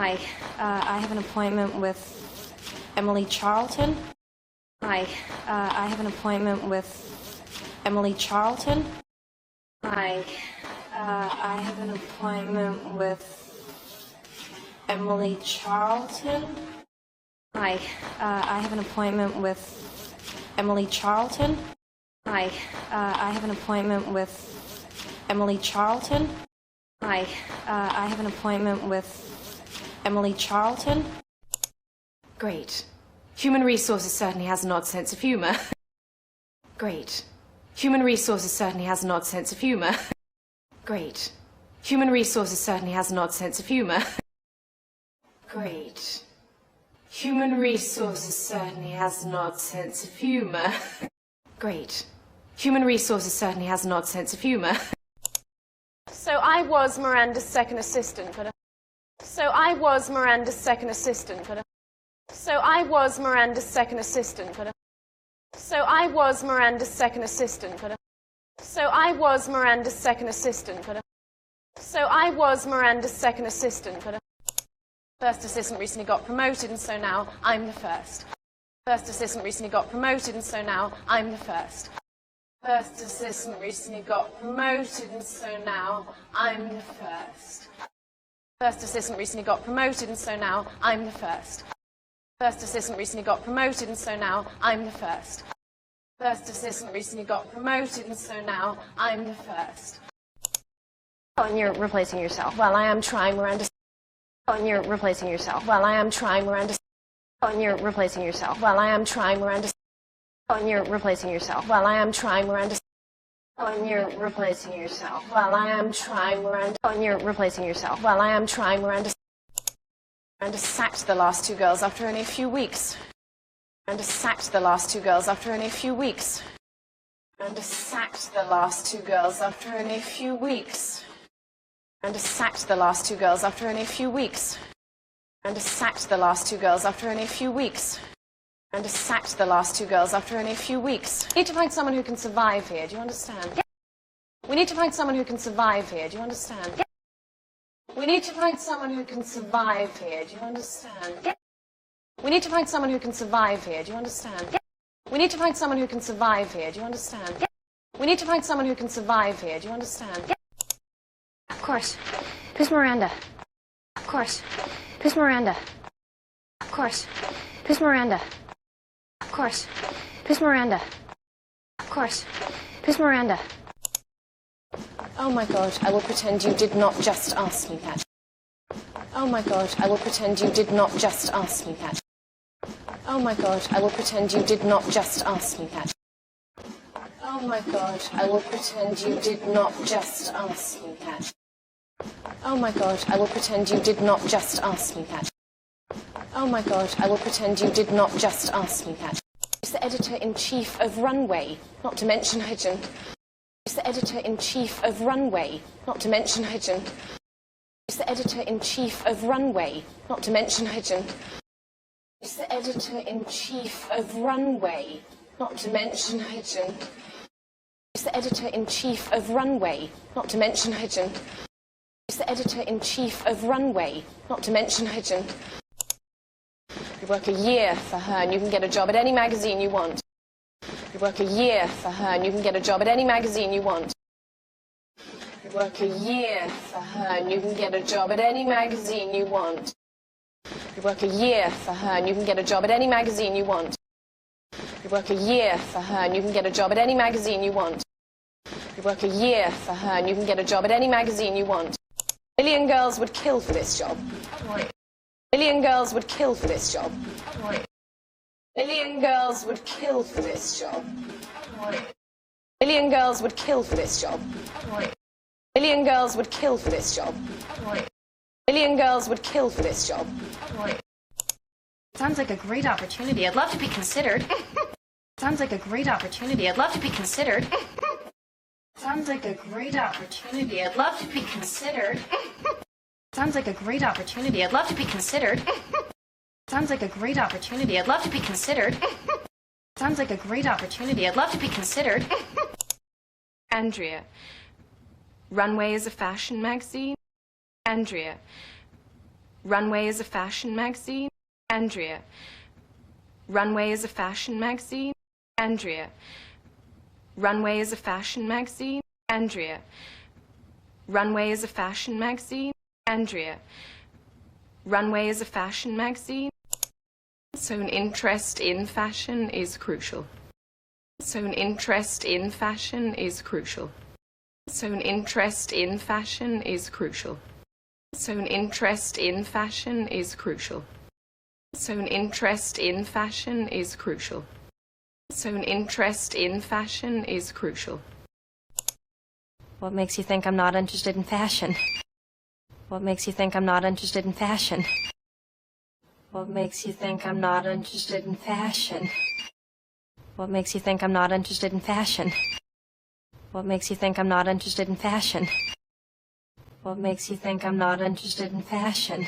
Hi, I have an appointment with Emily Charlton. Hi, I have an appointment with Emily Charlton. Hi, I have an appointment with Emily Charlton. Hi, I have an appointment with Emily Charlton. Hi, I have an appointment with Emily Charlton. Hi, I have an appointment with Emily Charlton. Great. Human Resources certainly has an odd sense of humour. Great. Human Resources certainly has an odd sense of humour. Great. Human Resources certainly has an odd sense of humour. Great. Human Resources certainly has an odd sense of humour. Great. Human Resources certainly has an odd sense of humour. So I was Miranda's second assistant. So I was Miranda's second assistant. So I was Miranda's second assistant. So I was Miranda's second assistant. So I was Miranda's second assistant. So I was Miranda's second assistant. First assistant recently got promoted, and so now I'm the first. First assistant recently got promoted, and so now I'm the first. First assistant recently got promoted, and so now I'm the first. First assistant recently got promoted, and so now I'm the first. First assistant recently got promoted, and so now I'm the first. First assistant recently got promoted, and so now I'm the first. Oh, and you're replacing yourself. Well, I am trying, Miranda. Oh, and you're replacing yourself. Well, I am trying, Miranda. Oh, and you're replacing yourself. Well, I am trying, Miranda. Oh, and you're replacing yourself. Well, I am trying, Miranda. Oh, and you're replacing yourself. Well, I am trying, Miranda. Oh, and you're replacing yourself. Well, I am trying, Miranda. Miranda sacked the last two girls after only a few weeks. Miranda sacked the last two girls after only a few weeks. Miranda sacked the last two girls after only a few weeks. Miranda sacked the last two girls after only a few weeks. Miranda sacked the last two girls after only a few weeks. Miranda sacked the last two girls after only a few weeks. We need to find someone who can survive here, do you understand? We need to find someone who can survive here, do you understand? We need to find someone who can survive here, do you understand? We need to find someone who can survive here, do you understand? We need to find someone who can survive here, do you understand? We need to find someone who can survive here, do you understand? Of course. Who's Miranda? Of course. Who's Miranda? Of course. Who's Miranda? Of course. Who's Miranda? Of course. Who's Miranda? Oh my God, I will pretend you did not just ask me that. Oh my God, I will pretend you did not just ask me that. Oh my God, I will pretend you did not just ask me that. Oh my God, I will pretend you did not just ask me that. Oh my God, I will pretend you did not just ask me that. Oh my God, I will pretend you did not just ask me that. She's the editor-in-chief of Runway, not to mention her gen. She's the editor-in-chief of Runway, not to mention her gen. She's the editor-in-chief of Runway, not to mention her gen. She's the editor-in-chief of Runway, not to mention her gen. She's the editor-in-chief of Runway, not to mention her gen. She's the editor-in-chief of Runway, not to mention her gen. You work a year for her and you can get a job at any magazine you want. You work a year for her and you can get a job at any magazine you want. You work a year for her and you can get a job at any magazine you want. You work a year for her and you can get a job at any magazine you want. You work a year for her and you can get a job at any magazine you want. You work a year for her and you can get a job at any magazine you want. A million girls would kill for this job. A million girls would kill for this job. A million girls would kill for this job. A million girls would kill for this job. A million girls would kill for this job. A million girls would kill for this job. Sounds like a great opportunity. I'd love to be considered. Sounds like a great opportunity. I'd love to be considered. Sounds like a great opportunity. I'd love to be considered. Sounds like a great opportunity. I'd love to be considered. Sounds like a great opportunity. I'd love to be considered. Sounds like a great opportunity. I'd love to be considered. Andrea, Runway is a fashion magazine. Andrea, Runway is a fashion magazine. Andrea. Runway is a fashion magazine. Andrea. Runway is a fashion magazine. Andrea. Runway is a fashion magazine. Andrea. Runway is a fashion magazine. So an interest in fashion is crucial. So an interest in fashion is crucial. So an interest in fashion is crucial. So an interest in fashion is crucial. So an interest in fashion is crucial. So an interest in fashion is crucial. What makes you think I'm not interested in fashion? What makes you think I'm not interested in fashion? What makes you think I'm not interested in fashion? What makes you think I'm not interested in fashion? What makes you think I'm not interested in fashion? What makes you think I'm not interested in fashion?